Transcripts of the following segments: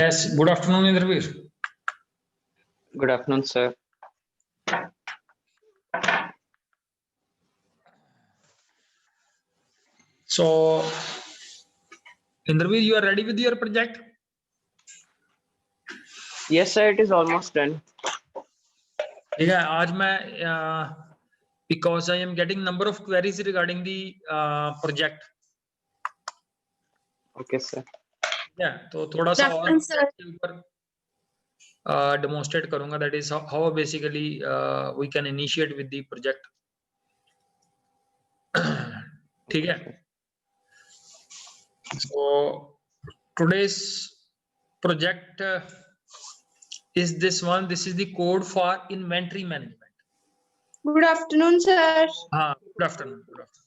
Yes, good afternoon, Indraveer. Good afternoon, sir. So, Indraveer, you are ready with your project? Yes, sir, it is almost done. ठीक है, आज मैं because I am getting number of queries regarding the project. Okay, sir. Yeah, तो थोड़ा सा और के ऊपर demonstrate करूँगा. That is how basically we can initiate with the project. ठीक है. So today's project is this one. This is the code for inventory management. Good afternoon, sir. हाँ, good afternoon. Good afternoon.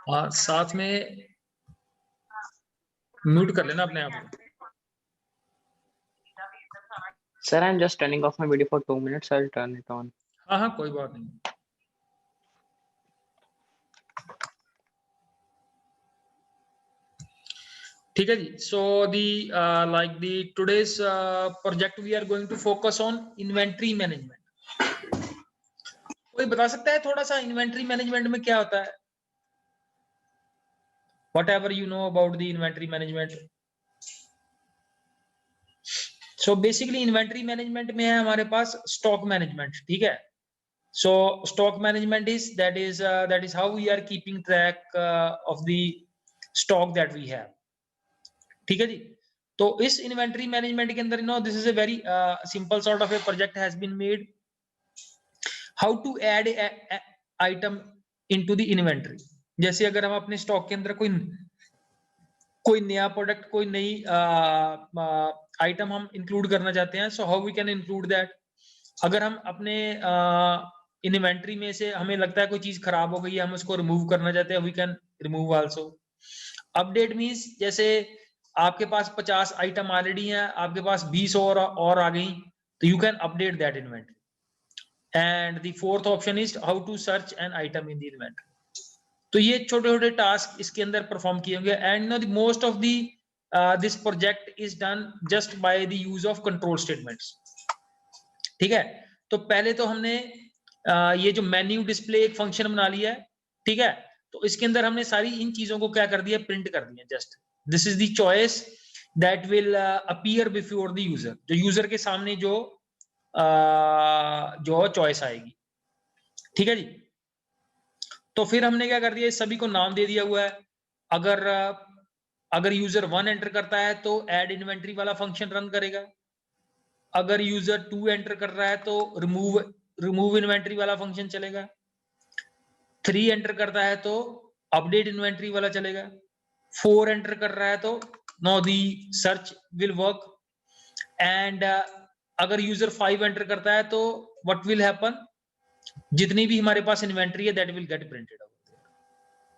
हाँ, साथ में mute कर लेना अपने आप को. Sir, I'm just turning off my video for 2 minutes. I'll turn it on. हाँ हाँ, कोई बात नहीं. ठीक है जी. So the today's project we are going to focus on inventory management. कोई बता सकता है थोड़ा सा inventory management में क्या होता है? Whatever you know about the inventory management. So basically inventory management में है हमारे पास stock management. ठीक है. So stock management is that is how we are keeping track of the stock that we have. ठीक है जी. तो इस इन्वेंटरी मैनेजमेंट के अंदर this is a very simple sort of a project has been made. How to add item into the inventory. जैसे अगर हम अपने स्टॉक के अंदर कोई नया प्रोडक्ट, कोई नई आइटम हम इंक्लूड करना चाहते हैं, so how we can include that. अगर हम अपने इन्वेंटरी में से हमें लगता है कोई चीज खराब हो गई है, हम उसको रिमूव करना चाहते हैं, we can remove also. Update means जैसे आपके पास 50 आइटम ऑलरेडी हैं, आपके पास 20 और आ गई, तो you can update that inventory. And the fourth option is how to search an item in the inventory. तो ये छोटे छोटे टास्क इसके अंदर परफॉर्म किए होंगे. And the most of the this project is done just by the use of control statements. ठीक है. तो पहले तो हमने ये जो मेन्यू डिस्प्ले एक फंक्शन बना लिया है. ठीक है. तो इसके अंदर हमने सारी इन चीजों को क्या कर दिया, प्रिंट कर दिया. Just this is the choice that will appear before the user. जो यूजर के सामने जो चॉइस आएगी. ठीक है जी. तो फिर हमने क्या कर दिया, इस सभी को नाम दे दिया हुआ है. अगर यूजर 1 एंटर करता है तो ऐड इन्वेंटरी वाला फंक्शन रन करेगा. अगर यूजर 2 एंटर कर रहा है तो रिमूव इन्वेंटरी वाला फंक्शन चलेगा. 3 एंटर करता है तो अपडेट इन्वेंटरी वाला चलेगा. 4 एंटर कर रहा है तो now the search will work. And अगर यूजर 5 एंटर करता है तो व्हाट विल हैपन, जितनी भी हमारे पास इन्वेंटरी है दैट विल गेट प्रिंटेड.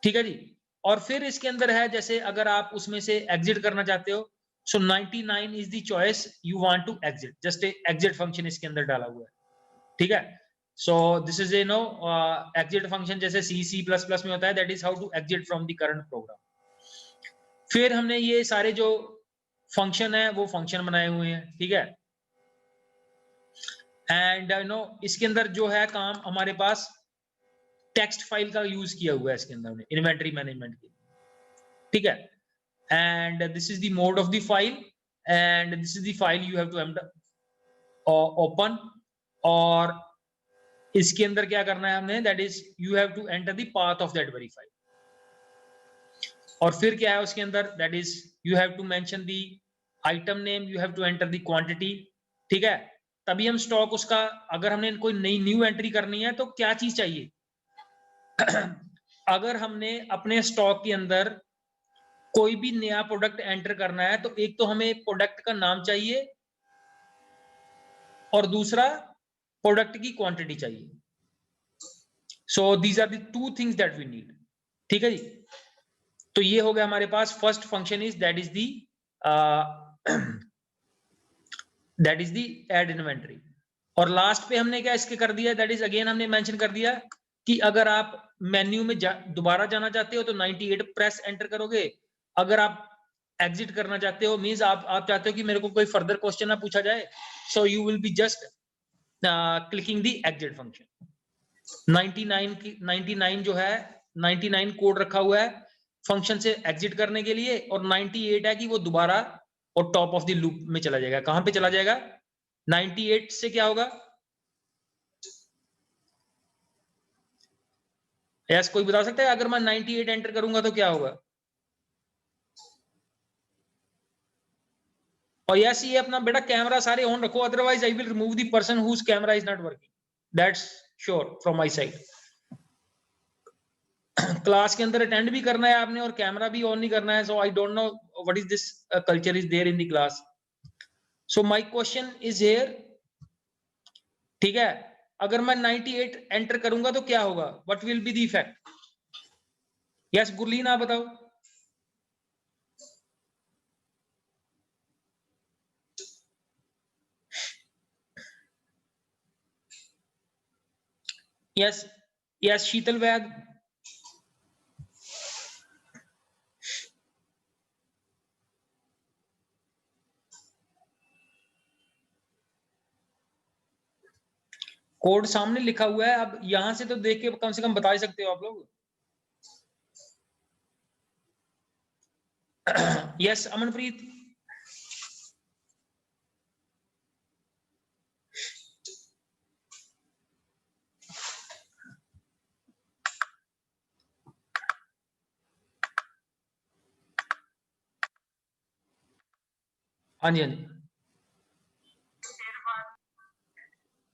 ठीक है जी. और फिर इसके अंदर है, जैसे अगर आप उसमें से एग्जिट करना चाहते हो, so 99 is the choice you want to exit. Just exit function इसके अंदर डाला हुआ है. ठीक है. So this is exit function जैसे C++ में होता है, that is how to exit from the current program. फिर हमने ये सारे जो फंक्शन है वो फंक्शन बनाए हुए हैं. ठीक है. एंड इसके अंदर जो है काम हमारे पास टेक्स्ट फाइल का यूज किया हुआ है इसके अंदर इन्वेंटरी मैनेजमेंट की. ठीक है. And this is the mode of the file and this is the file you have to open. और इसके अंदर क्या करना है हमने, that is you have to enter the path of that very file. और फिर क्या है उसके अंदर, that is you have to mention the item name, you have to enter the quantity. ठीक है. तभी हम स्टॉक उसका, अगर हमने कोई नई न्यू एंट्री करनी है तो क्या चीज चाहिए. अगर हमने अपने स्टॉक के अंदर कोई भी नया प्रोडक्ट एंटर करना है तो एक तो हमें प्रोडक्ट का नाम चाहिए और दूसरा प्रोडक्ट की क्वांटिटी चाहिए. So these are the two things that we need. ठीक है जी. तो ये हो गया हमारे पास first function is that is the add inventory. और लास्ट पे हमने क्या इसके कर दिया, दैट इज अगेन हमने मेंशन कर दिया कि अगर आप मेन्यू में दोबारा जाना चाहते हो तो 98 प्रेस एंटर करोगे, अगर आप एग्जिट करना चाहते हो मींस आप चाहते हो कि मेरे को कोई फर्दर क्वेश्चन ना पूछा जाए, so you will be just clicking the exit function. 99 जो है 99 कोड रखा हुआ है फंक्शन से एग्जिट करने के लिए, और 98 है कि वो दोबारा और टॉप ऑफ द लूप में चला जाएगा। कहां पे चला जाएगा? 98 से क्या होगा? यस, कोई बता सकता है अगर मैं 98 एंटर करूंगा तो क्या होगा? और यस, ये अपना बेटा कैमरा सारे ऑन रखो, otherwise I will remove the person whose camera is not working, that's sure from my side. Class के अंदर अटेंड भी करना है आपने और कैमरा भी ऑन नहीं करना है, so I don't know what is this culture is there in the class. So my question is here, ठीक है, अगर मैं 98 एंटर करूंगा तो क्या होगा? What will be the effect? Yes Gurleen, आप बताओ। यस यस शीतल वैद। कोड सामने लिखा हुआ है, अब यहां से तो देख के कम से कम बता ही सकते हो आप लोग। यस अमनप्रीत। हाँ जी हाँ जी।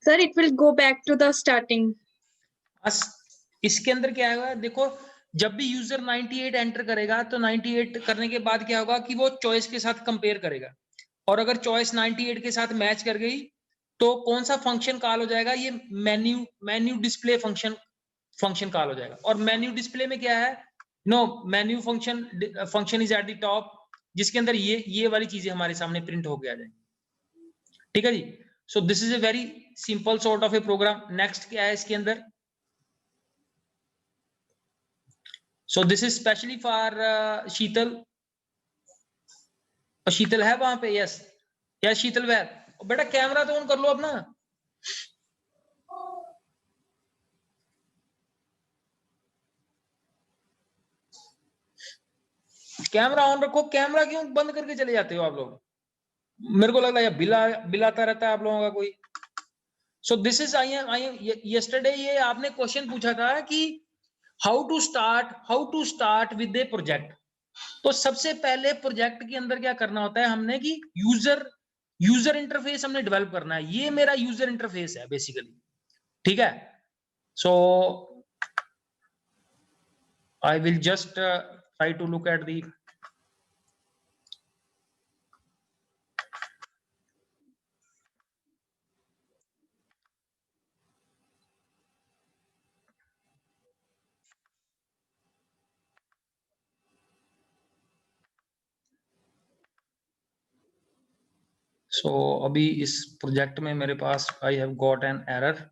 Sir, it will go back to the starting. बस इसके अंदर क्या होगा देखो, जब भी यूजर 98 एंटर करेगा तो 98 करने के बाद क्या होगा कि वो चॉइस के साथ कंपेयर करेगा, और अगर चॉइस 98 के साथ मैच कर गई तो कौन सा फंक्शन कॉल हो जाएगा? ये मेन्यू डिस्प्ले फंक्शन कॉल हो जाएगा। और मेन्यू डिस्प्ले में क्या है? No, menu function is at the top, जिसके अंदर ये वाली चीजें हमारे सामने प्रिंट होके आ जाएंगी। ठीक है जी। So this is a very simple sort of a program. Next क्या है इसके अंदर? So this is specially for शीतल। और शीतल है वहां पे? यस यस शीतल वैद। बेटा कैमरा तो ऑन कर लो अपना। कैमरा ऑन रखो, कैमरा क्यों बंद करके चले जाते हो आप लोग? मेरे को लग रहा है बिलाता रहता है आप लोगों का कोई। So this is I am yesterday ये आपने क्वेश्चन पूछा था कि how to start with a project. तो सबसे पहले प्रोजेक्ट के अंदर क्या करना होता है हमने कि यूजर इंटरफेस हमने डेवलप करना है। ये मेरा यूजर इंटरफेस है बेसिकली, ठीक है। So I will just try to look at the so अभी इस प्रोजेक्ट में मेरे पास I have got an error.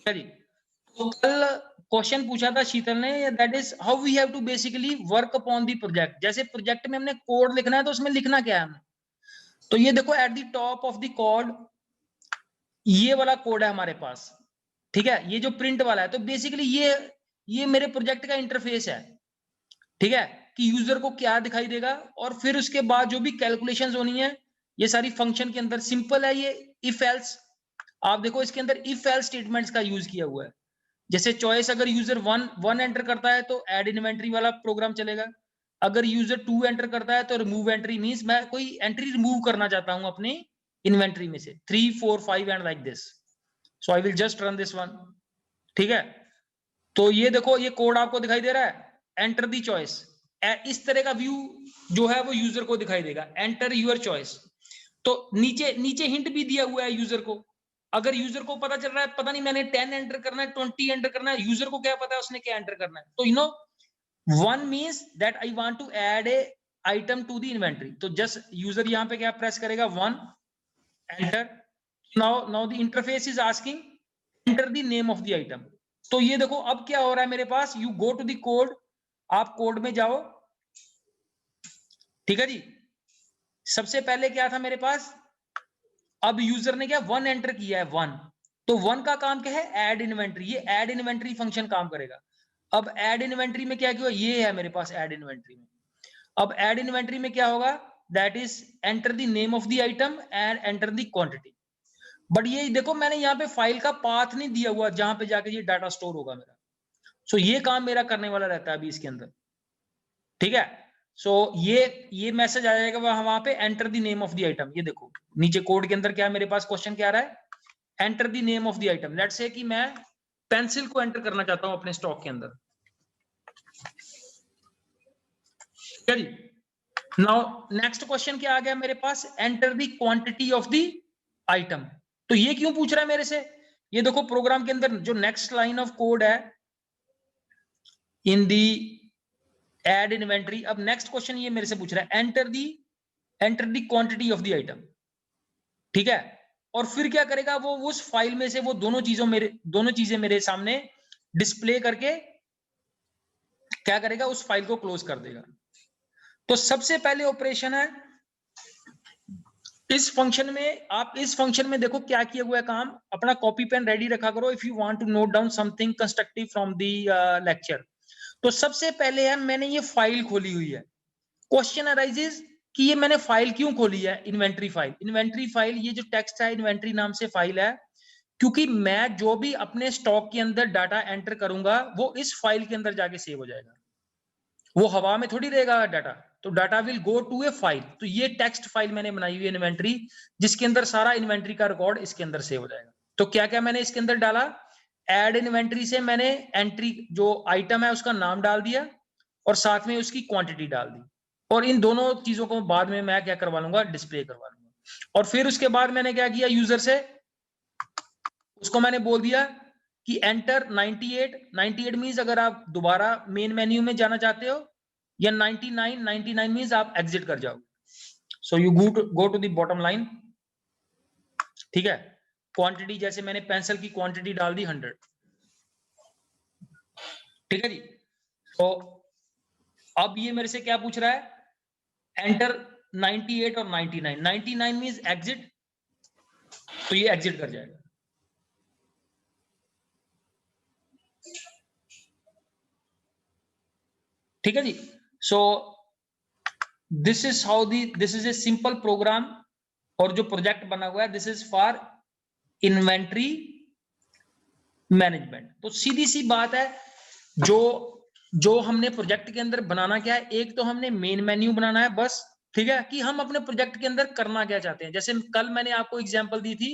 जी, तो कल क्वेश्चन पूछा था शीतल ने, that is how we have to basically work upon the project. जैसे प्रोजेक्ट में हमने कोड लिखना है तो उसमें लिखना क्या है हमने? तो ये देखो eight the top of the code ये वाला कोड है हमारे पास, ठीक है, ये जो प्रिंट वाला है। तो बेसिकली ये मेरे प्रोजेक्ट का इंटरफेस है, ठीक है, कि यूजर को क्या दिखाई देगा। और फिर उसके बाद जो भी कैलकुलेशंस होनी है ये सारी फंक्शन के अंदर सिंपल है। ये इफ एल्स, आप देखो इसके अंदर इफ एल्स स्टेटमेंट्स का यूज किया हुआ है। जैसे चॉइस अगर यूजर वन एंटर करता है तो ऐड इन्वेंटरी वाला प्रोग्राम चलेगा। अगर यूजर 2 एंटर करता है तो रिमूव एंट्री, मींस मैं कोई एंट्री रिमूव करना चाहता हूं अपने इन्वेंटरी में से 3 4 5 and like this. So I will just run this one, ठीक है। तो ये देखो, ये कोड आपको दिखाई दे रहा है, एंटर दी चॉइस। इस तरह का व्यू जो है वो यूजर को दिखाई देगा, एंटर यूर चॉइस। तो नीचे नीचे हिंट भी दिया हुआ है यूजर को। अगर यूजर को पता चल रहा है, पता नहीं मैंने 10 एंटर करना है, 20 एंटर करना है, यूजर को क्या पता है उसने क्या एंटर करना है। तो you know, one means that I want to add a item to the inventory. तो जस्ट यूजर यहां पे क्या प्रेस करेगा, 1 enter. Now the interface is asking enter the name of the item. तो ये देखो अब क्या हो रहा है मेरे पास, you go to the code, आप कोड में जाओ, ठीक है जी। सबसे पहले क्या था मेरे पास, अब यूजर ने क्या 1 एंटर किया है, 1। तो 1 का काम क्या है, ऐड इन्वेंटरी। ये ऐड इन्वेंटरी फंक्शन काम करेगा। अब ऐड इन्वेंटरी में क्या किया, ये है मेरे पास ऐड इन्वेंटरी में। अब ऐड इन्वेंटरी में क्या होगा, that is enter the name of the item and enter the quantity. But ये देखो मैंने यहाँ पे फाइल का पाथ नहीं दिया हुआ जहां पे जाके ये डाटा स्टोर होगा मेरा। सो ये काम मेरा करने वाला रहता है अभी इसके अंदर, ठीक है। सो ये मैसेज आ जाएगा वहां पे, enter the name of the item. ये देखो नीचे कोड के अंदर क्या मेरे पास क्वेश्चन क्या आ रहा है, enter the name of the item. Let's say कि मैं पेंसिल को एंटर करना चाहता हूं अपने स्टॉक के अंदर, ठीक है जी। नाउ नेक्स्ट क्वेश्चन क्या आ गया मेरे पास, enter the quantity of the item. तो ये क्यों पूछ रहा है मेरे से, ये देखो प्रोग्राम के अंदर जो नेक्स्ट लाइन ऑफ कोड है इन दी एड इन्वेंटरी। अब नेक्स्ट क्वेश्चन ये मेरे से पूछ रहा है, enter the quantity of the item, ठीक है। और फिर क्या करेगा वो, उस फाइल में से वो दोनों चीजें मेरे सामने डिस्प्ले करके क्या करेगा, उस फाइल को क्लोज कर देगा। तो सबसे पहले ऑपरेशन है इस फंक्शन में, आप इस फंक्शन में देखो क्या किया हुआ है काम, अपना कॉपी पेन रेडी रखा करो if you want to note down something constructive from the lecture. तो सबसे पहले है मैंने ये फाइल खोली हुई है। क्वेश्चन अराइजेस कि ये मैंने फाइल क्यों खोली है, इन्वेंटरी फाइल। इन्वेंटरी फाइल, ये जो टेक्स्ट है इन्वेंटरी नाम से फाइल है, क्योंकि मैं जो भी अपने स्टॉक के अंदर डाटा एंटर करूंगा वो इस फाइल के अंदर जाके सेव हो जाएगा, वो हवा में थोड़ी रहेगा डाटा। तो data will go to a file. तो ये टेक्स्ट फाइल मैंने बनाई हुई है इन्वेंटरी, जिसके अंदर सारा इन्वेंटरी का रिकॉर्ड इसके अंदर सेव हो जाएगा। तो क्या क्या मैंने इसके अंदर डाला, एड इन्वेंटरी से मैंने एंट्री जो आइटम है उसका नाम डाल दिया और साथ में उसकी क्वांटिटी डाल दी। और इन दोनों चीजों को बाद में मैं क्या करवा लूंगा, डिस्प्ले करवा लूंगा। और फिर उसके बाद मैंने क्या किया, यूजर से उसको मैंने बोल दिया कि एंटर 98 मींस अगर आप दोबारा मेन मेन्यू में जाना चाहते हो, या 99 मींस आप एग्जिट कर जाओ। So you go to the bottom line, ठीक है। क्वांटिटी जैसे मैंने पेंसिल की क्वांटिटी डाल दी 100, ठीक है जी। तो अब ये मेरे से क्या पूछ रहा है, एंटर 98 और 99 मींस एग्जिट, तो ये एग्जिट कर जाएगा। ठीक है जी। So this is a simple program, और जो प्रोजेक्ट बना हुआ है this is for inventory management. तो सीधी सी बात है, जो हमने प्रोजेक्ट के अंदर बनाना क्या है, एक तो हमने मेन मेन्यू बनाना है बस, ठीक है, कि हम अपने प्रोजेक्ट के अंदर करना क्या चाहते हैं। जैसे कल मैंने आपको एग्जांपल दी थी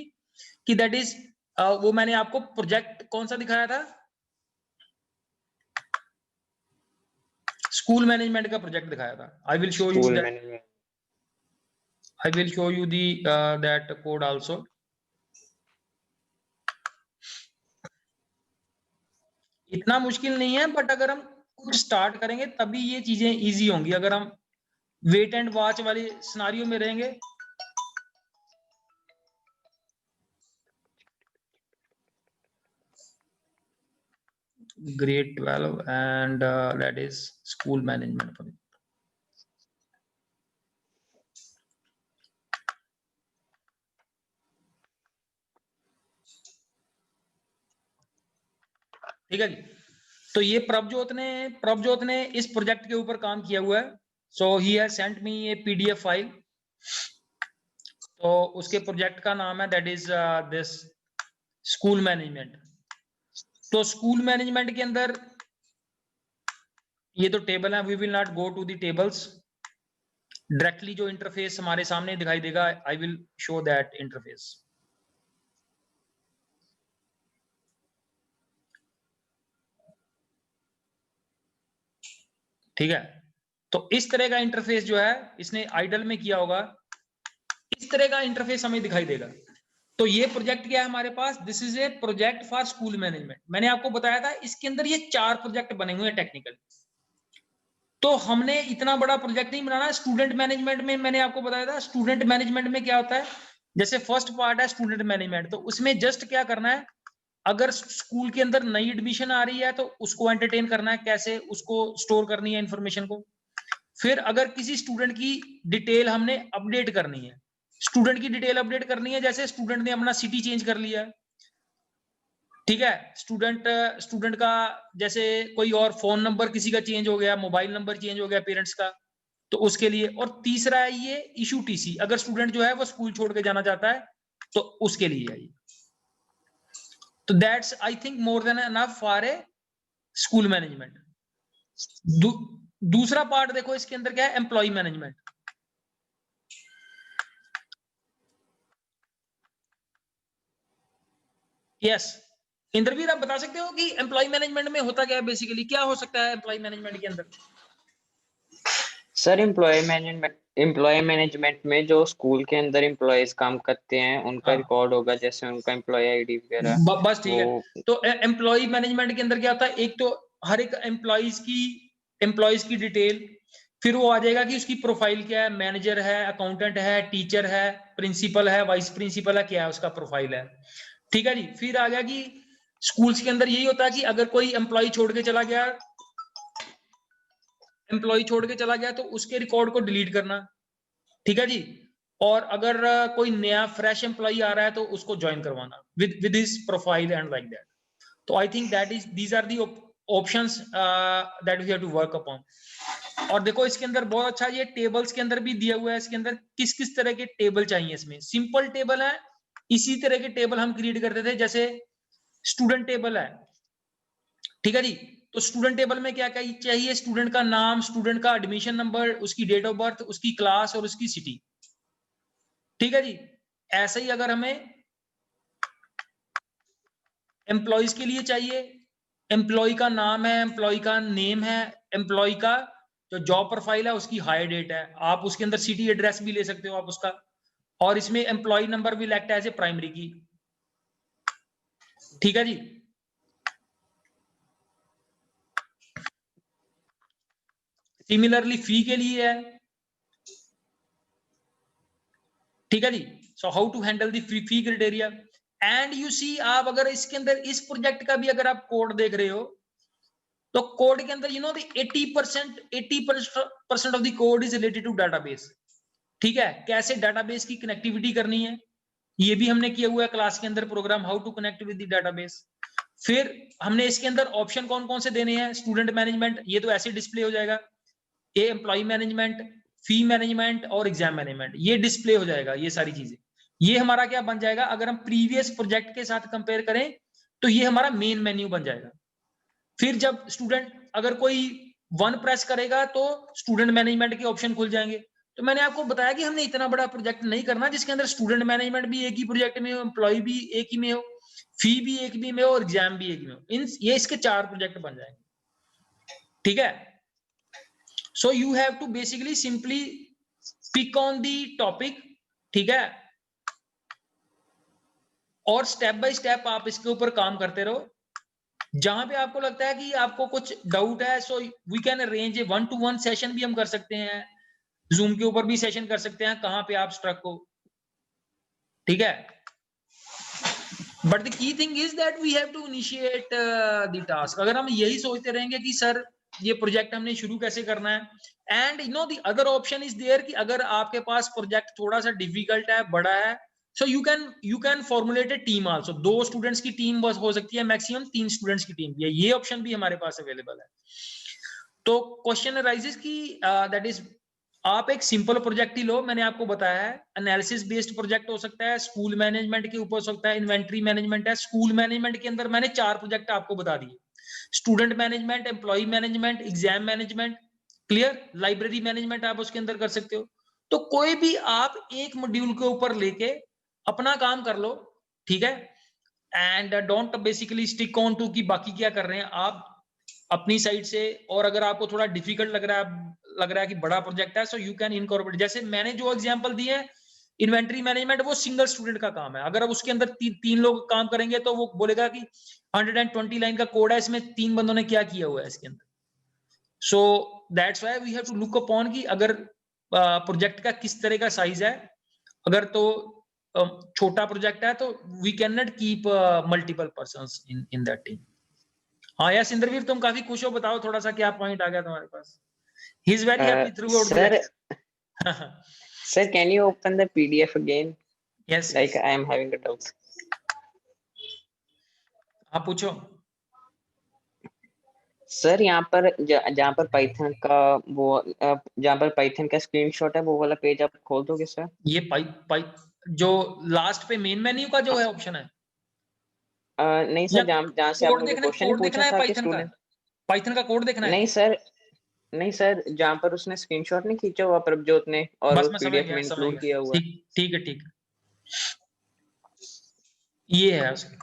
कि दैट इज वो मैंने आपको प्रोजेक्ट कौन सा दिखाया था, स्कूल मैनेजमेंट का प्रोजेक्ट दिखाया था। आई will show you the that code also. इतना मुश्किल नहीं है, बट अगर हम कुछ स्टार्ट करेंगे तभी ये चीजें इजी होंगी। अगर हम वेट एंड वॉच वाले सिनारियो में रहेंगे, grade 12 and that is school management। ठीक है जी। तो ये प्रभजोत ने इस प्रोजेक्ट के ऊपर काम किया हुआ है। So he has sent me a PDF file. तो उसके प्रोजेक्ट का नाम है that is this school management. तो स्कूल मैनेजमेंट के अंदर ये तो टेबल है, we will not go to the tables. Directly जो इंटरफेस हमारे सामने दिखाई देगा, I will show that interface. ठीक है, तो इस तरह का इंटरफेस जो है इसने आइडल में किया होगा, इस तरह का इंटरफेस हमें दिखाई देगा। तो ये प्रोजेक्ट क्या है हमारे पास, this is a project for school management. मैंने आपको बताया था इसके अंदर ये 4 प्रोजेक्ट बने हुए हैं टेक्निकल। तो हमने इतना बड़ा प्रोजेक्ट नहीं बनाना। स्टूडेंट मैनेजमेंट में मैंने आपको बताया था, स्टूडेंट मैनेजमेंट में क्या होता है, जैसे फर्स्ट पार्ट है स्टूडेंट मैनेजमेंट, तो उसमें जस्ट क्या करना है, अगर स्कूल के अंदर नई एडमिशन आ रही है तो उसको एंटरटेन करना है, कैसे उसको स्टोर करनी है इंफॉर्मेशन को। फिर अगर किसी स्टूडेंट की डिटेल हमने अपडेट करनी है, स्टूडेंट की डिटेल अपडेट करनी है, जैसे स्टूडेंट ने अपना सिटी चेंज कर लिया है, ठीक है, स्टूडेंट का जैसे कोई और फोन नंबर किसी का चेंज हो गया, मोबाइल नंबर चेंज हो गया पेरेंट्स का, तो उसके लिए। और तीसरा है ये इशू टीसी, अगर स्टूडेंट जो है वो स्कूल छोड़ के जाना चाहता है तो उसके लिए है ये। तो that's I think more than enough for a school management. दूसरा पार्ट देखो इसके अंदर क्या है, एम्प्लॉय मैनेजमेंट। यस, इंद्रवीर आप बता सकते हो कि एम्प्लॉय मैनेजमेंट में होता क्या है, बेसिकली क्या हो सकता है एम्प्लॉय मैनेजमेंट के अंदर? सर एम्प्लॉय मैनेजमेंट में जो स्कूल के अंदर एम्प्लॉयज काम करते हैं उनका हाँ, रिकॉर्ड होगा, जैसे उनका एम्प्लॉय आईडी वगैरह। बस ठीक है। वो तो एम्प्लॉय मैनेजमेंट के अंदर क्या होता है, एक तो हर एक एम्प्लॉयज की डिटेल, फिर वो आ जाएगा कि उसकी प्रोफाइल क्या है, मैनेजर है, अकाउंटेंट है, टीचर है, प्रिंसिपल है, वाइस प्रिंसिपल है, क्या है उसका प्रोफाइल है, ठीक है जी। फिर आ गया कि स्कूल्स के अंदर यही होता है कि अगर कोई एम्प्लॉय छोड़ के चला गया, तो उसके रिकॉर्ड को डिलीट करना, ठीक है जी। और अगर कोई नया फ्रेश एम्प्लॉय आ रहा है तो उसको ज्वाइन करवाना with his profile and like that. तो I think that is these are the options that we have to work upon. और देखो इसके अंदर बहुत अच्छा ये टेबल्स के अंदर भी दिया हुआ है, इसके अंदर किस किस तरह के टेबल चाहिए। इसमें सिंपल टेबल है, इसी तरह के टेबल हम क्रिएट करते थे, जैसे स्टूडेंट टेबल है, ठीक है जी। तो स्टूडेंट टेबल में क्या क्या चाहिए, स्टूडेंट का नाम, स्टूडेंट का एडमिशन नंबर, उसकी डेट ऑफ बर्थ, उसकी क्लास और उसकी सिटी, ठीक है जी। ऐसे ही अगर हमें एम्प्लॉयज के लिए चाहिए, एम्प्लॉय का नाम है, एम्प्लॉय का नेम है, एम्प्लॉय का जो जॉब प्रोफाइल है उसकी हायर डेट है, आप उसके अंदर सिटी एड्रेस भी ले सकते हो आप उसका। और इसमें एम्प्लॉय नंबर भी लगता है एज ए प्राइमरी की, ठीक है जी। सिमिलरली फी के लिए है, ठीक है जी। So how to handle the fee criteria. And you see, आप अगर इसके अंदर इस प्रोजेक्ट का भी अगर आप कोड देख रहे हो, तो कोड के अंदर 80% of the code is related to database, ठीक है। कैसे डाटाबेस की कनेक्टिविटी करनी है ये भी हमने किया हुआ है क्लास के अंदर program, how to connect with the database. फिर हमने इसके अंदर ऑप्शन कौन कौन से देने हैं, स्टूडेंट मैनेजमेंट, ये तो ऐसे डिस्प्ले हो जाएगा, ये एम्प्लॉय मैनेजमेंट, फी मैनेजमेंट और एग्जाम मैनेजमेंट, ये डिस्प्ले हो जाएगा। ये सारी चीजें ये हमारा क्या बन जाएगा, अगर हम प्रीवियस प्रोजेक्ट के साथ कंपेयर करें तो ये हमारा मेन मेन्यू बन जाएगा। फिर जब स्टूडेंट अगर कोई वन प्रेस करेगा तो स्टूडेंट मैनेजमेंट के ऑप्शन खुल जाएंगे। तो मैंने आपको बताया कि हमने इतना बड़ा प्रोजेक्ट नहीं करना जिसके अंदर स्टूडेंट मैनेजमेंट भी एक ही प्रोजेक्ट में हो, एम्प्लॉय भी एक ही में हो, फी भी एक भी में हो और एग्जाम भी एक में हो। ये इसके 4 प्रोजेक्ट बन जाएंगे, ठीक है। So you have to basically simply pick on the topic, ठीक है, और स्टेप बाय स्टेप आप इसके ऊपर काम करते रहो। जहां पे आपको लगता है कि आपको कुछ डाउट है, so we can arrange a 1-to-1 session भी हम कर सकते हैं, जूम के ऊपर भी सेशन कर सकते हैं, कहां पे आप स्ट्रक हो, ठीक है। But the key thing is that we have to initiate the task. अगर हम यही सोचते रहेंगे कि सर ये प्रोजेक्ट हमने शुरू कैसे करना है, and the other option is there कि अगर आपके पास प्रोजेक्ट थोड़ा सा डिफिकल्ट है, बड़ा है, so you can formulate A team also. 2 students की टीम बस हो सकती है, मैक्सिमम 3 स्टूडेंट्स की टीम भी है, ये ऑप्शन भी हमारे पास अवेलेबल है। तो क्वेश्चन अराइजेस की दैट इज आप एक सिंपल प्रोजेक्ट ही लो, मैंने आपको बताया है एनालिसिस बेस्ड प्रोजेक्ट हो सकता है, स्कूल मैनेजमेंट के ऊपर हो सकता है, इन्वेंटरी मैनेजमेंट है। स्कूल मैनेजमेंट के अंदर मैंने 4 प्रोजेक्ट आपको बता दिए, student management, employ management, exam management, clear. Library management आप उसके अंदर कर सकते हो। तो कोई भी आप एक मॉड्यूल के ऊपर लेके अपना काम कर लो, ठीक है। And don't basically stick on to कि बाकी क्या कर रहे हैं आप। अपनी साइड से, और अगर आपको थोड़ा डिफिकल्ट लग रहा है कि बड़ा प्रोजेक्ट है, सो यू कैन इनकॉर्पोरेट। जैसे मैंने जो एग्जांपल दिए है, इन्वेंटरी मैनेजमेंट वो सिंगल स्टूडेंट का काम है। अगर अब उसके अंदर तीन लोग काम करेंगे तो वो बोलेगा कि 120 लाइन का कोड है, इसमें 3 बंदों ने क्या किया हुआ है इसके अंदर। So that's why we have to look upon कि अगर प्रोजेक्ट का किस तरह का साइज है। अगर तो छोटा प्रोजेक्ट है तो we can not keep multiple persons in that team. हाँ यस इंद्रवीर, तुम काफी खुश हो, बताओ थोड़ा सा क्या पॉइंट आ गया तुम्हारे पास। He is very happy throughout Sir, the sir, can you open the PDF again? Yes Like I am having a doubt. आप पूछो। सर यहाँ पर जहाँ पर पाइथन का वो जहाँ पर पाइथन का स्क्रीनशॉट है, वो वाला पेज आप खोल दोगे सर? ये पाइप जो लास्ट पे मेन मेन्यू का जो है ऑप्शन है, नहीं या सर, जहाँ से आपने जो क्वेश्चन नहीं कोड पूछा देखना है था कि पाइथन का? स्टूडेंट, पाइथन का कोड देखना है? नहीं सर, नहीं सर, जहाँ पर उसने स्क्रीनशॉट नहीं खींचा हुआ प्रभजोत ने और बस वो मैं पीडीएफ में समझ इंक्लूड गया। किया हुआ ठीक ठीक है, ठीक है, ये है उसका।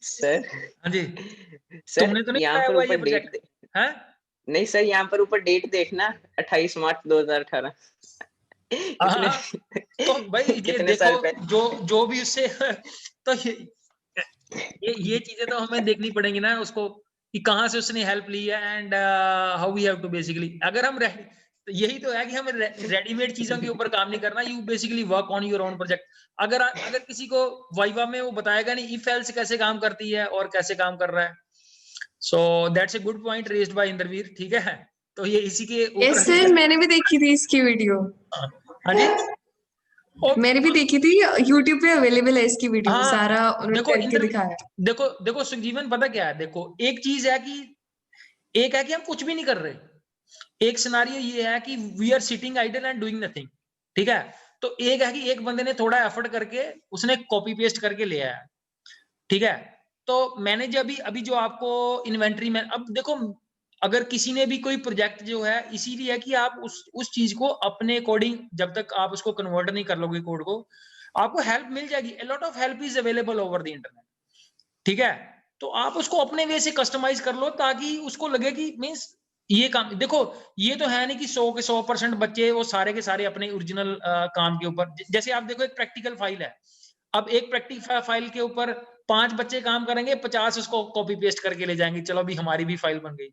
सर। हाँ जी, सर तुमने तो नहीं यहाँ बनाया पर हुआ ये ऊपर प्रोजेक्ट है? नहीं सर, यहाँ पर ऊपर डेट देखना 28 मार्च 2018। कितने हाँ तो भाई ये कितने देखो, साल पहले? जो भी उससे तो ये चीजें तो हमें देखनी पड़ेंगी ना उसको, कि कहाँ से उसने हेल्प ली है and how we have to basically. अगर हम तो यही तो है कि हमें रेडीमेड चीजों के ऊपर काम नहीं करना, you basically work on your own project. अगर किसी को वाइवा में वो बताएगा नहीं इफ एल्स कैसे काम करती है और कैसे काम कर रहा है। So that's a good point raised bye Indraveer, ठीक है। तो ये इसी के ऊपर यस सर, मैंने भी देखी थी इसकी वीडियो। हाँ जी, और मैंने भी देखी थी, यूट्यूब पे अवेलेबल है इसकी वीडियो, हाँ सारा उन्होंने देखो करके दिखाया। देखो सुखजीवन, पता क्या है, देखो एक चीज है कि एक है कि हम कुछ भी नहीं कर रहे, एक सिनारियो ये है कि we are sitting idle and doing nothing, ठीक है। तो एक है कि एक बंदे ने थोड़ा एफर्ट करके उसने कॉपी पेस्ट करके ले आया, ठीक है। तो मैंने जो अभी जो आपको इन्वेंटरी में, अब देखो अगर किसी ने भी कोई प्रोजेक्ट जो है, इसीलिए है कि आप उस चीज को अपने अकॉर्डिंग, जब तक आप उसको कन्वर्ट नहीं कर लोगे कोड को, आपको हेल्प मिल जाएगी। a lot of help is available over the internet, ठीक है। तो आप उसको अपने वे से कस्टमाइज कर लो ताकि उसको लगे कि मींस ये काम, देखो ये तो है नहीं कि 100 के 100% बच्चे वो सारे के सारे अपने ओरिजिनल काम के ऊपर, जैसे आप देखो एक प्रैक्टिकल फाइल है, अब एक प्रैक्टिकल फाइल के ऊपर 5 बच्चे काम करेंगे, 50 उसको कॉपी पेस्ट करके ले जाएंगे, चलो अभी हमारी भी फाइल बन गई।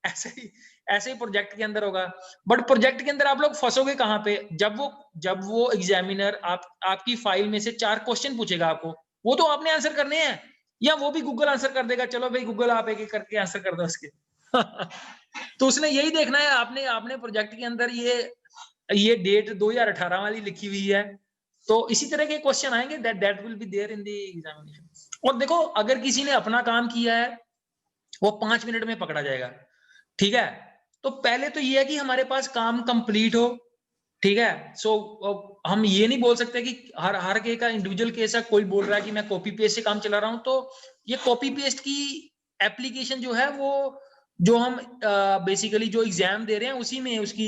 ऐसे ही प्रोजेक्ट के अंदर होगा। बट प्रोजेक्ट के अंदर आप लोग फंसोगे कहाँ पे, जब वो एग्जामिनर आपकी फाइल में से 4 क्वेश्चन पूछेगा आपको, वो तो आपने आंसर करने हैं, या वो भी गूगल आंसर कर देगा, चलो भाई गूगल आप एक एक करके आंसर कर दो उसके। तो उसने यही देखना है, आपने प्रोजेक्ट के अंदर ये डेट 2018 वाली लिखी हुई है, तो इसी तरह के क्वेश्चन आएंगे, that will be there in the examination. और देखो अगर किसी ने अपना काम किया है वो 5 मिनट में पकड़ा जाएगा, ठीक है। तो पहले तो ये है कि हमारे पास काम कंप्लीट हो, ठीक है। सो हम ये नहीं बोल सकते कि हर के का इंडिविजुअल केस है, कोई बोल रहा है कि मैं कॉपी पेस्ट से काम चला रहा हूं, तो ये कॉपी पेस्ट की एप्लीकेशन जो है वो जो हम बेसिकली जो एग्जाम दे रहे हैं उसी में उसकी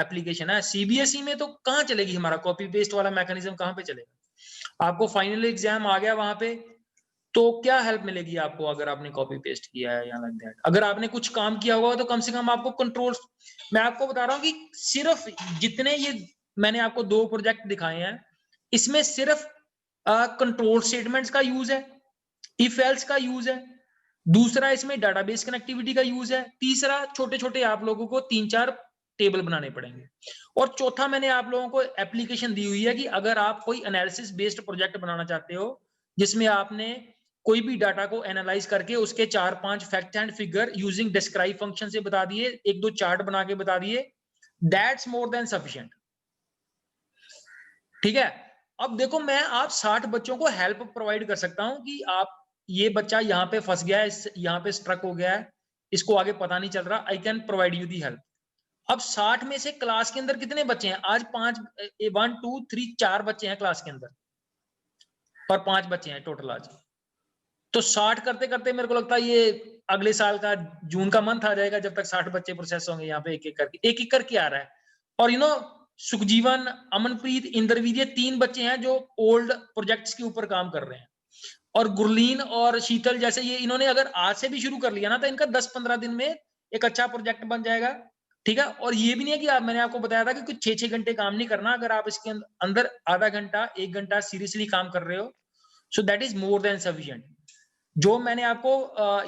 एप्लीकेशन है। सीबीएसई में तो कहाँ चलेगी हमारा कॉपी पेस्ट वाला मैकेनिज्म, कहाँ पे चलेगा? आपको फाइनल एग्जाम आ गया वहां पे, तो क्या हेल्प मिलेगी आपको अगर आपने कॉपी पेस्ट किया है या लाइक दैट? अगर आपने कुछ काम किया होगा तो कम से कम आपको कंट्रोल, मैं आपको बता रहा हूँ कि सिर्फ जितने ये मैंने आपको 2 प्रोजेक्ट दिखाए हैं, इसमें सिर्फ कंट्रोल स्टेटमेंट्स का यूज है, इफ एल्स का यूज है, दूसरा इसमें डाटाबेस कनेक्टिविटी का यूज है, तीसरा छोटे छोटे आप लोगों को 3-4 टेबल बनाने पड़ेंगे, और चौथा मैंने आप लोगों को एप्लीकेशन दी हुई है कि अगर आप कोई एनालिसिस बेस्ड प्रोजेक्ट बनाना चाहते हो जिसमें आपने कोई भी डाटा को एनालाइज करके उसके 4-5 fact and figure using describe function से बता दिए, 1-2 चार्ट बना के बता दिए, दैट्स मोर देन सफिशिएंट, ठीक है। अब देखो मैं आप 60 बच्चों को हेल्प प्रोवाइड कर सकता हूं कि आप ये बच्चा यहाँ पे फंस गया है, यहाँ पे स्ट्रक हो गया है, इसको आगे पता नहीं चल रहा, I can provide you the help. अब 60 में से क्लास के अंदर कितने बच्चे हैं आज? 1 2 3 4 बच्चे हैं क्लास के अंदर, और 5 बच्चे हैं टोटल आज। तो 60 करते करते मेरे को लगता है ये अगले साल का जून का मंथ आ जाएगा जब तक 60 बच्चे प्रोसेस होंगे यहाँ पे, एक एक करके आ रहा है। और सुखजीवन, अमनप्रीत, इंद्रवीर, ये 3 बच्चे हैं जो ओल्ड प्रोजेक्ट्स के ऊपर काम कर रहे हैं। और गुरलीन और शीतल जैसे ये, इन्होंने अगर आज से भी शुरू कर लिया ना तो इनका 10-15 दिन में एक अच्छा प्रोजेक्ट बन जाएगा। ठीक है, और ये भी नहीं है कि मैंने आपको बताया था कि कुछ 6-6 घंटे काम नहीं करना। अगर आप इसके अंदर आधा घंटा 1 घंटा सीरियसली काम कर रहे हो, so that is more than sufficient. जो मैंने आपको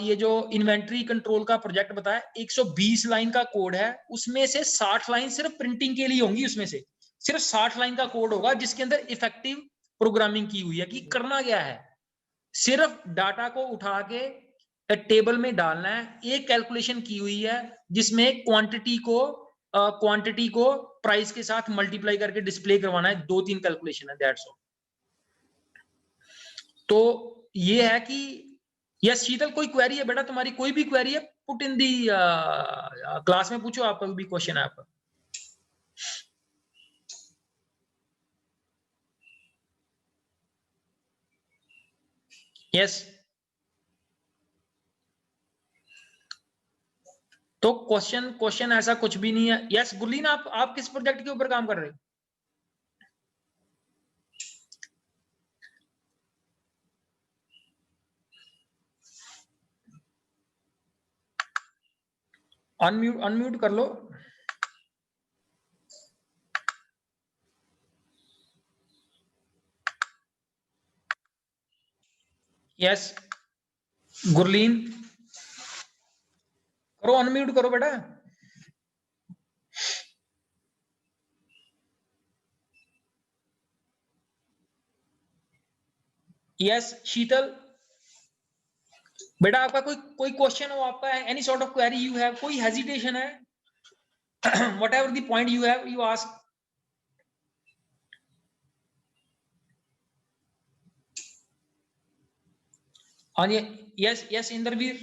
ये जो इन्वेंट्री कंट्रोल का प्रोजेक्ट बताया, 120 लाइन का कोड है, उसमें से 60 लाइन सिर्फ प्रिंटिंग के लिए होंगी। उसमें से सिर्फ 60 लाइन का कोड होगा जिसके अंदर इफेक्टिव प्रोग्रामिंग की हुई है कि करना क्या है। सिर्फ डाटा को उठा के टेबल में डालना है। एक कैलकुलेशन की हुई है जिसमें क्वांटिटी को प्राइस के साथ मल्टीप्लाई करके डिस्प्ले करवाना है। 2-3 कैलकुलेशन है, दैट्स ऑल। तो ये है कि यस शीतल, कोई क्वेरी है बेटा तुम्हारी? कोई भी क्वेरी है, पुट इन दी क्लास में पूछो, आपका भी क्वेश्चन है आपका। यस तो क्वेश्चन ऐसा कुछ भी नहीं है। यस गुरलीन, आप किस प्रोजेक्ट के ऊपर काम कर रहे हो? अनम्यूट कर लो। यस गुरलीन, करो, अनम्यूट करो बेटा। यस शीतल, बेटा आपका कोई क्वेश्चन हो, आपका any sort of query you have, कोई हेजिटेशन है, what ever the point you have, you ask. हाँ जी, यस यस इंद्रवीर।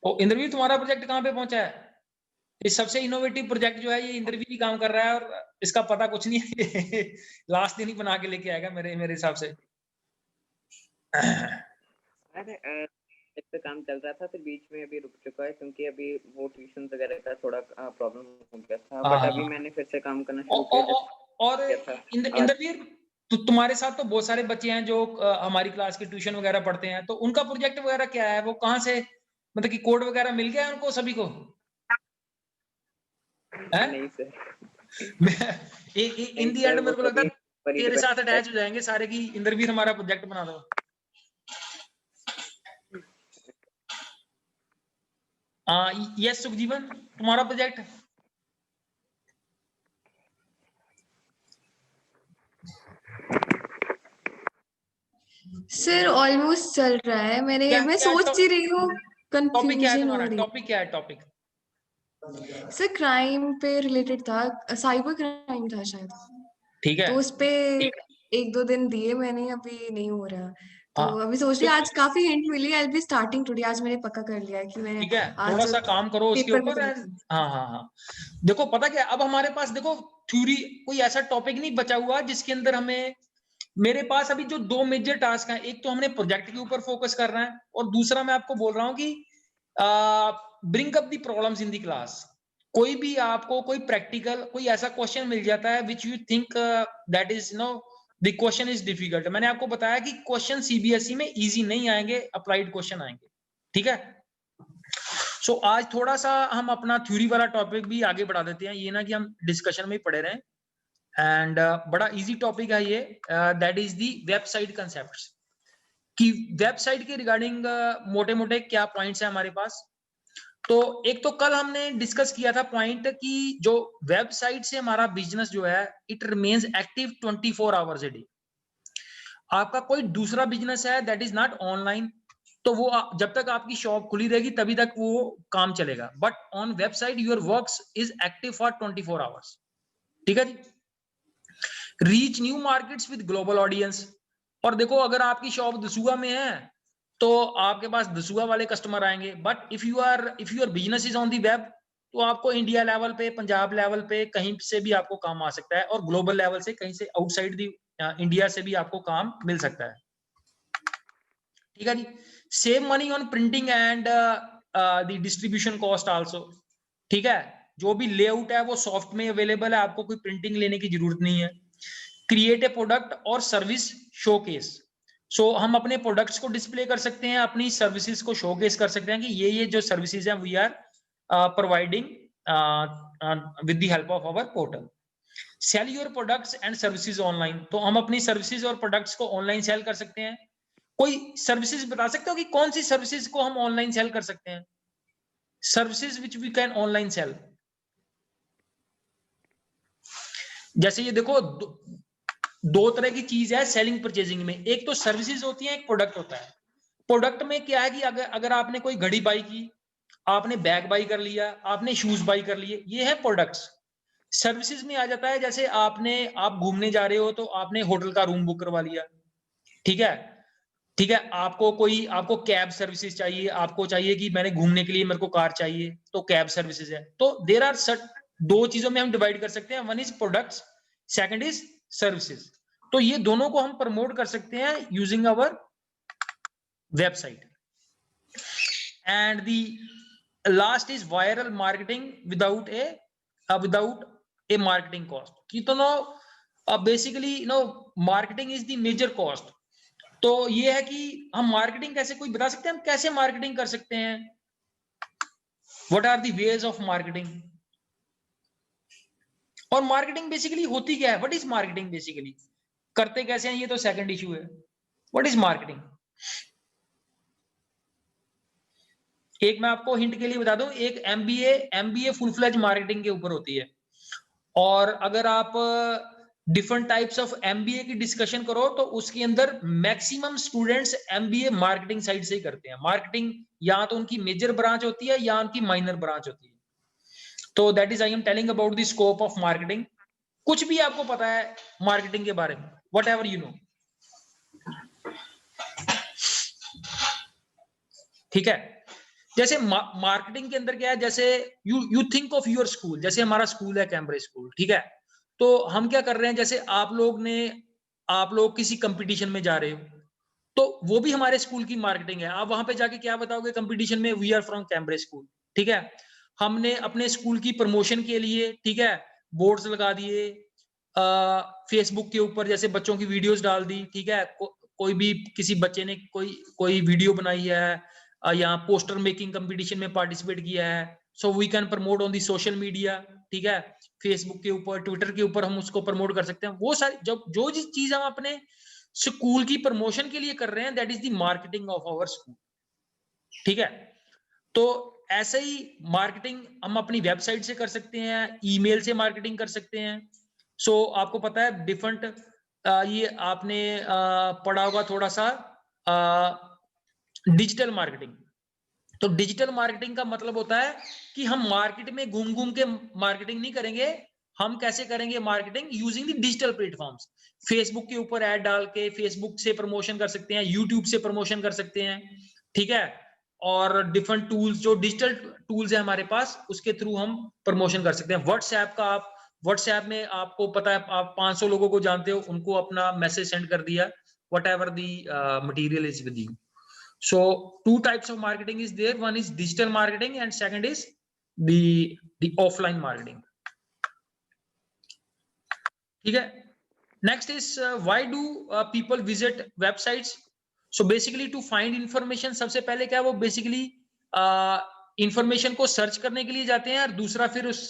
ओ इंद्रवीर, तुम्हारा प्रोजेक्ट कहाँ पे पहुंचा है? इस सबसे इनोवेटिव प्रोजेक्ट जो है ये इंद्रवीर ही काम कर रहा है, और इसका पता कुछ नहीं है। लास्ट दिन ही बना के लेके आएगा मेरे हिसाब से। अरे इस पे काम चल रहा था, फिर बीच में अभी रुक चुका है क्योंकि अभी वो ट्यूशन वगैरह का थोड़ा प्रॉब्लम हो गया था, बट अभी मैंने फिर से काम करना शुरू किया। और इंद्रवीर, तो तुम्हारे साथ तो बहुत सारे बच्चे हैं जो हमारी क्लास की ट्यूशन वगैरह पढ़ते हैं, तो उनका प्रोजेक्ट वगैरह क्या है? वो कहाँ से, मतलब कि कोड वगैरह मिल गया है उनको सभी को? नहीं सर, इन दी एंड मेरे को लगता है तेरे साथ अटैच हो जाएंगे सारे की इंद्रवीर हमारा प्रोजेक्ट बना दो। यस सुखजीवन, तुम्हारा प्रोजेक्ट? सर ऑलमोस्ट चल रहा है। मैं सोच ही रही हूँ, टॉपिक क्या है कंफ्यूजन हो तुम्हारा? रही। टॉपिक क्या है? टॉपिक सर क्राइम पे रिलेटेड था, साइबर क्राइम था शायद। ठीक है, तो उस पे 1-2 दिन दिए मैंने, अभी नहीं हो रहा। तो हाँ अभी सोच रही आज काफी हिंट मिली, I will be starting today. आज मैंने पक्का कर लिया है कि मैं ठीक है, आज थोड़ा सा काम करो उसके पेपर में ऊपर। करूंगी। हाँ हाँ हाँ, देखो पता क्या, अब हमारे पास देखो थ्योरी कोई ऐसा टॉपिक नहीं बचा हुआ जिसके अंदर हमें, मेरे पास अभी जो 2 मेजर टास्क हैं, एक तो हमने प्रोजेक्ट के ऊपर फोकस करना है, और दूसरा मैं आपको बोल रहा हूँ कि bring up the problems in the class. कोई भी आपको कोई प्रैक्टिकल कोई ऐसा क्वेश्चन मिल जाता है which you think that is know the question is difficult. मैंने आपको बताया कि क्वेश्चन सीबीएसई में इजी नहीं आएंगे, अप्लाइड क्वेश्चन आएंगे। ठीक है, सो आज थोड़ा सा हम अपना थ्योरी वाला टॉपिक भी आगे बढ़ा देते हैं, ये ना कि हम डिस्कशन में ही पड़े रहें। एंड बड़ा इजी टॉपिक है ये, that is the website concepts. कि वेबसाइट के रिगार्डिंग मोटे मोटे क्या पॉइंट्स हैं हमारे पास। तो एक तो कल हमने डिस्कस किया था पॉइंट कि जो वेबसाइट से हमारा बिजनेस जो है it remains active 24 hours a day. आपका कोई दूसरा बिजनेस है दैट इज नॉट ऑनलाइन, तो वो जब तक आपकी शॉप खुली रहेगी तभी तक वो काम चलेगा, but on website your works is active for 24 hours. ठीक है जी। Reach new markets with global audience. और देखो अगर आपकी शॉप दसूआ में है तो आपके पास दसूआ वाले कस्टमर आएंगे, but if your business is on the web तो आपको इंडिया लेवल पे, पंजाब लेवल पे कहीं से भी आपको काम आ सकता है, और ग्लोबल लेवल से कहीं से आउटसाइड दी इंडिया से भी आपको काम मिल सकता है। ठीक है जी। Save money on printing and the distribution cost also, ठीक है। जो भी लेआउट है वो सॉफ्ट में अवेलेबल है, आपको कोई प्रिंटिंग लेने की जरूरत नहीं है। क्रिएट ए प्रोडक्ट और सर्विस शोकेस, सो हम अपने प्रोडक्ट्स को डिस्प्ले कर सकते हैं, अपनी सर्विसेज को शोकेस कर सकते हैं कि ये जो सर्विसेज हैं we are providing with the help of our portal. Sell your products and services online, तो हम अपनी सर्विसेज और प्रोडक्ट्स को ऑनलाइन सेल कर सकते हैं। कोई सर्विसेज बता सकते हो कि कौन सी सर्विसेज को हम ऑनलाइन सेल कर सकते हैं? Services which we can online sell, जैसे ये देखो दो तरह की चीज है सेलिंग परचेजिंग में, एक तो सर्विसेज होती है, एक प्रोडक्ट होता है। प्रोडक्ट में क्या है कि अगर आपने कोई घड़ी बाई की, आपने बैग बाई कर लिया, आपने शूज बाई कर लिए, ये है प्रोडक्ट्स। सर्विसेज में आ जाता है जैसे आप घूमने जा रहे हो तो आपने होटल का रूम बुक करवा लिया, ठीक है, ठीक है। आपको कैब सर्विसेज चाहिए, आपको चाहिए कि मैंने घूमने के लिए मेरे को कार चाहिए, तो कैब सर्विसेज है। तो देयर आर दो चीजों में हम डिवाइड कर सकते हैं, one is products, second is services. तो ये दोनों को हम प्रमोट कर सकते हैं using our website. And the last is viral marketing without a marketing cost, कि तो basically marketing is the major cost. तो ये है कि हम मार्केटिंग कैसे, कोई बता सकते हैं हम कैसे मार्केटिंग कर सकते हैं? What are the ways of marketing? और मार्केटिंग बेसिकली होती क्या है? व्हाट इज मार्केटिंग बेसिकली, करते कैसे हैं, ये तो सेकंड इशू है। What is marketing? एक मैं आपको हिंट के लिए बता दूं, एक एमबीए फुल फ्लेज मार्केटिंग के ऊपर होती है। और अगर आप डिफरेंट टाइप्स ऑफ एमबीए की डिस्कशन करो तो उसके अंदर maximum students MBA marketing side से ही करते हैं। मार्केटिंग या तो उनकी मेजर ब्रांच होती है या उनकी माइनर ब्रांच होती है। तो that is I am telling about the scope of marketing. कुछ भी आपको पता है मार्केटिंग के बारे में, वट एवर यू नो, ठीक है। जैसे मार्केटिंग के अंदर क्या है, जैसे you think of your school, जैसे हमारा स्कूल है कैम्ब्रिज स्कूल, ठीक है। तो हम क्या कर रहे हैं, जैसे आप लोग किसी कंपटीशन में जा रहे हो, तो वो भी हमारे स्कूल की मार्केटिंग है। आप वहां पे जाके क्या बताओगे कंपटीशन में, we are from Cambridge school, ठीक है। हमने अपने स्कूल की प्रमोशन के लिए, ठीक है, बोर्ड्स लगा दिए, फेसबुक के ऊपर जैसे बच्चों की वीडियोस डाल दी, ठीक है। कोई भी किसी बच्चे ने कोई वीडियो बनाई है या पोस्टर मेकिंग कंपटीशन में पार्टिसिपेट किया है, so we can promote on the social media, ठीक है। फेसबुक के ऊपर, ट्विटर के ऊपर हम उसको प्रमोट कर सकते हैं। वो सारी जो चीज हम अपने स्कूल की प्रमोशन के लिए कर रहे हैं, that is the marketing of our school, ठीक है। तो ऐसे ही मार्केटिंग हम अपनी वेबसाइट से कर सकते हैं, ईमेल से मार्केटिंग कर सकते हैं। सो आपको पता है डिफरेंट, ये आपने पढ़ा होगा थोड़ा सा डिजिटल मार्केटिंग। तो डिजिटल मार्केटिंग का मतलब होता है कि हम मार्केट में घूम घूम के मार्केटिंग नहीं करेंगे, हम कैसे करेंगे marketing, using the digital platforms. Facebook के ऊपर ऐड डाल के फेसबुक से प्रमोशन कर सकते हैं, यूट्यूब से प्रमोशन कर सकते हैं, ठीक है। और डिफरेंट टूल्स, जो डिजिटल टूल्स है हमारे पास, उसके थ्रू हम प्रमोशन कर सकते हैं। व्हाट्सएप का, आप व्हाट्सएप में आपको पता है आप 500 लोगों को जानते हो, उनको अपना मैसेज सेंड कर दिया, whatever the material is with you. So two types of marketing is there, one is digital marketing and second is the offline marketing, ठीक है। next is why do people visit websites? So basically to find information, सबसे पहले क्या है, वो basically information को search करने के लिए जाते हैं, और दूसरा फिर उस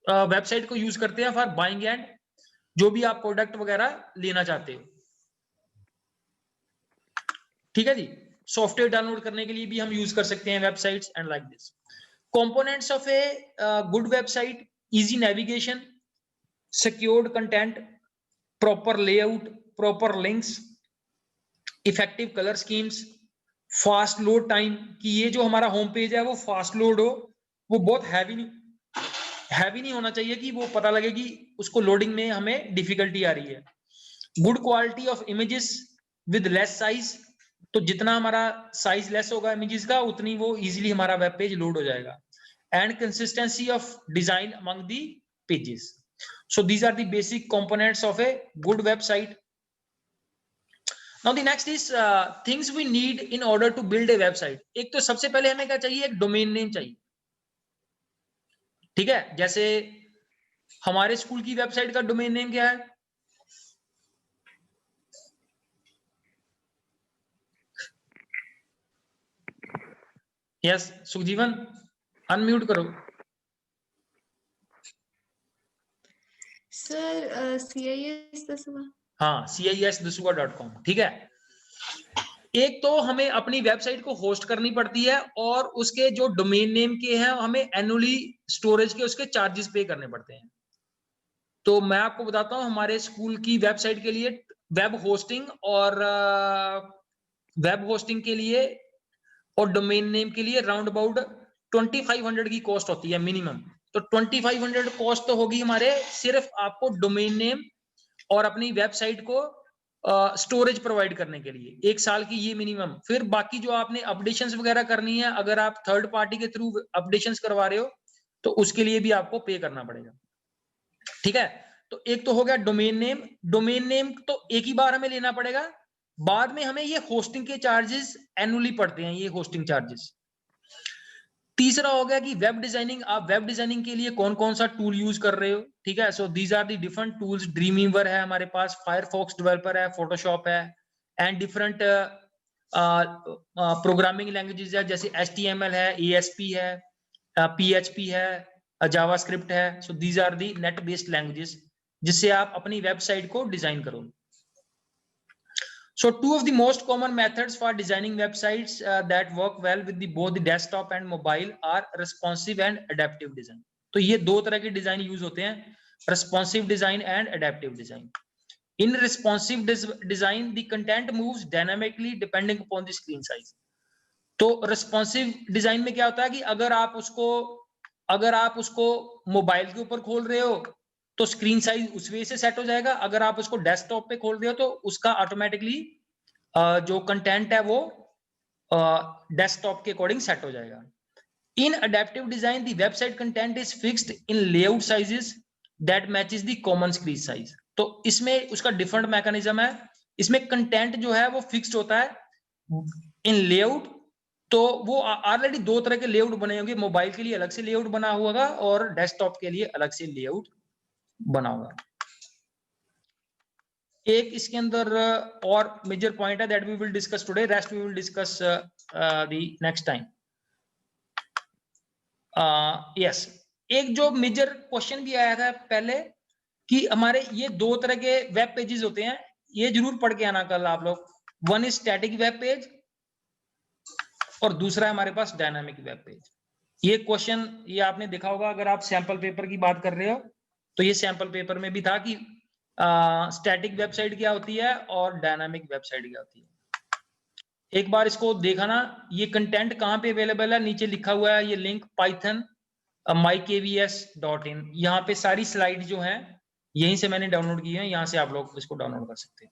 वेबसाइट को यूज करते हैं फॉर बाइंग एंड जो भी आप प्रोडक्ट वगैरह लेना चाहते हो, ठीक है जी। सॉफ्टवेयर डाउनलोड करने के लिए भी हम यूज कर सकते हैं websites and like this. Components of a good website, easy navigation, secured content, proper layout, proper links, effective colour schemes, fast load time, कि ये जो हमारा होम पेज है वो फास्ट लोड हो, वो बहुत हैवी नहीं होना चाहिए कि वो पता लगे कि उसको लोडिंग में हमें डिफिकल्टी आ रही है। Good quality of images with less size, तो जितना हमारा साइज लेस होगा इमेजेस का, उतनी वो इजीली हमारा वेब पेज लोड हो जाएगा। And consistency of design among the pages. So these are the basic components of a good website. Now the next is things we need in order to build a website. एक तो सबसे पहले हमें क्या चाहिए, एक डोमेन नेम चाहिए, ठीक है। जैसे हमारे स्कूल की वेबसाइट का डोमेन नेम क्या है? यस सुखजीवन, अनम्यूट करो। सर CIS दसवा। हाँ, CISDasuga.com, ठीक है। एक तो हमें अपनी वेबसाइट को होस्ट करनी पड़ती है और उसके जो डोमेन नेम के हैं हमें एनुअली स्टोरेज के उसके चार्जेस पे करने पड़ते हैं। तो मैं आपको बताता हूं, हमारे स्कूल की वेबसाइट के लिए वेब होस्टिंग के लिए और डोमेन नेम के लिए राउंड अबाउट 2500 की कॉस्ट होती है मिनिमम। तो 2500 कॉस्ट तो होगी हमारे सिर्फ आपको डोमेन नेम और अपनी वेबसाइट को स्टोरेज प्रोवाइड करने के लिए, 1 साल की ये मिनिमम। फिर बाकी जो आपने अपडेशंस वगैरह करनी है, अगर आप थर्ड पार्टी के थ्रू अपडेशंस करवा रहे हो तो उसके लिए भी आपको पे करना पड़ेगा, ठीक है। तो एक तो हो गया डोमेन नेम। डोमेन नेम तो एक ही बार हमें लेना पड़ेगा, बाद में हमें ये होस्टिंग के चार्जेस एनुअली पड़ते हैं, ये होस्टिंग चार्जेस। तीसरा हो गया कि वेब डिजाइनिंग। आप वेब डिजाइनिंग के लिए कौन कौन सा टूल यूज कर रहे हो, ठीक है। So these are the different tools. Dreamweaver है हमारे पास, फायरफॉक्स डेवलपर है, फोटोशॉप है, एंड डिफरेंट प्रोग्रामिंग लैंग्वेजेस है, जैसे HTML है, ASP है, PHP है, जावास्क्रिप्ट है। So these are the net based languages जिससे आप अपनी वेबसाइट को डिजाइन करो। So two of the most common methods for designing websites that work well with both the desktop and mobile are responsive and adaptive design. तो ये दो तरह के डिजाइन यूज होते हैं, responsive design and adaptive design. In responsive design, the content moves dynamically depending upon the screen size. तो responsive design में क्या होता है कि अगर आप उसको मोबाइल के ऊपर खोल रहे हो तो स्क्रीन साइज उस वे से सेट हो जाएगा, अगर आप उसको डेस्कटॉप पे खोल रहे हो तो उसका ऑटोमेटिकली जो कंटेंट है वो डेस्कटॉप के अकॉर्डिंग सेट हो जाएगा। In adaptive design the website content is fixed in layout sizes that matches the common screen size. तो इसमें उसका डिफरेंट मैकेनिज्म है, इसमें कंटेंट जो है वो फिक्स्ड होता है इन लेआउट। तो वो ऑलरेडी दो तरह के लेआउट बने होंगे, मोबाइल के लिए अलग से लेआउट बना होगा और डेस्कटॉप के लिए अलग से लेआउट बना होगा। एक इसके अंदर और मेजर पॉइंट है that we will discuss today, rest we will discuss the next time. Yes, एक जो मेजर क्वेश्चन भी आया था पहले कि हमारे ये दो तरह के वेब पेजेस होते हैं, ये जरूर पढ़ के आना कल आप लोग। One is static web page और दूसरा है हमारे पास डायनामिक वेब पेज। ये क्वेश्चन ये आपने देखा होगा, अगर आप सैंपल पेपर की बात कर रहे हो तो ये सैंपल पेपर में भी था कि स्टैटिक वेबसाइट क्या होती है और डायनामिक वेबसाइट क्या होती है। एक बार इसको देखा ना, ये कंटेंट कहाँ पे अवेलेबल है, नीचे लिखा हुआ है ये लिंक python mykvs.in। यहाँ पे सारी स्लाइड जो हैं यहीं से मैंने डाउनलोड की है, यहाँ से आप लोग इसको डाउनलोड कर सकते हैं।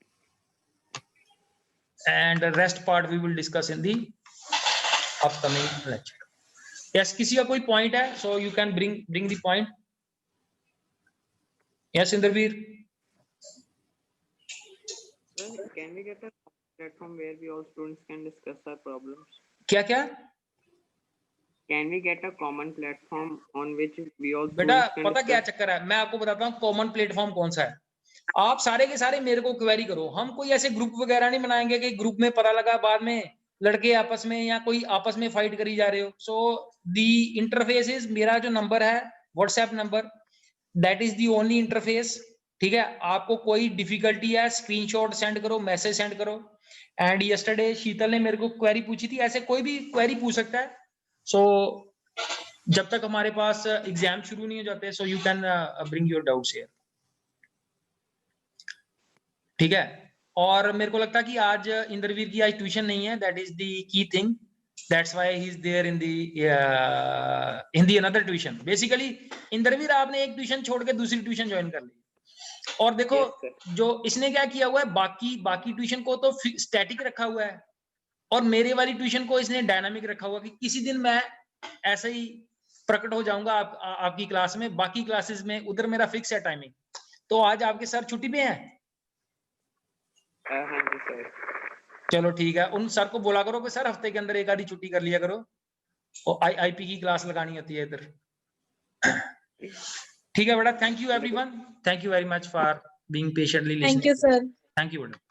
And rest part we will discuss in the upcoming lecture. Yes, किसी का कोई पॉइंट है so you can bring the point. Yes Indraveer. Can we get a platform where we all students can discuss our problems? क्या क्या? Can we get a common platform on which we all बेटा students can पता क्या discuss? चक्कर है, मैं आपको बताता हूँ कॉमन प्लेटफॉर्म कौन सा है। आप सारे के सारे मेरे को क्वेरी करो, हम कोई ऐसे ग्रुप वगैरह नहीं बनाएंगे कि ग्रुप में पता लगा बाद में लड़के आपस में या कोई आपस में फाइट करी जा रहे हो। सो दी इंटरफेस इज, मेरा जो नंबर है WhatsApp number, that is the only interface, ठीक है। आपको कोई डिफिकल्टी है स्क्रीनशॉट सेंड करो, मैसेज सेंड करो। एंड यस्टरडे शीतल ने मेरे को क्वेरी पूछी थी, ऐसे कोई भी क्वेरी पूछ सकता है। सो जब तक हमारे पास एग्जाम शुरू नहीं हो जाते, सो you can bring your doubts here, ठीक है। और मेरे को लगता है कि आज इंद्रवीर की आज ट्यूशन नहीं है, that is the key thing, that's why he is there in the another tuition. Basically Indraveer आपने एक ट्यूशन छोड़ के दूसरी ट्यूशन ज्वाइन कर ली। और देखो Yes, जो इसने क्या किया हुआ है, बाकी ट्यूशन को तो स्टैटिक रखा हुआ है और मेरे वाली ट्यूशन को इसने डायनामिक रखा हुआ कि किसी दिन मैं ऐसे ही प्रकट हो जाऊंगा आपकी क्लास में, बाकी क्लासेस में उधर मेरा फिक्स है टाइमिंग। तो आज आपके सर छुट्टी पे हैं? हाँ जी सर। चलो ठीक है, उन सर को बोला करो कि सर हफ्ते के अंदर एक आधी छुट्टी कर लिया करो, और आईपी की क्लास लगानी होती है इधर। ठीक है बेटा, thank you everyone, thank you very much for being patiently thank listening. You sir. Thank you बेटा।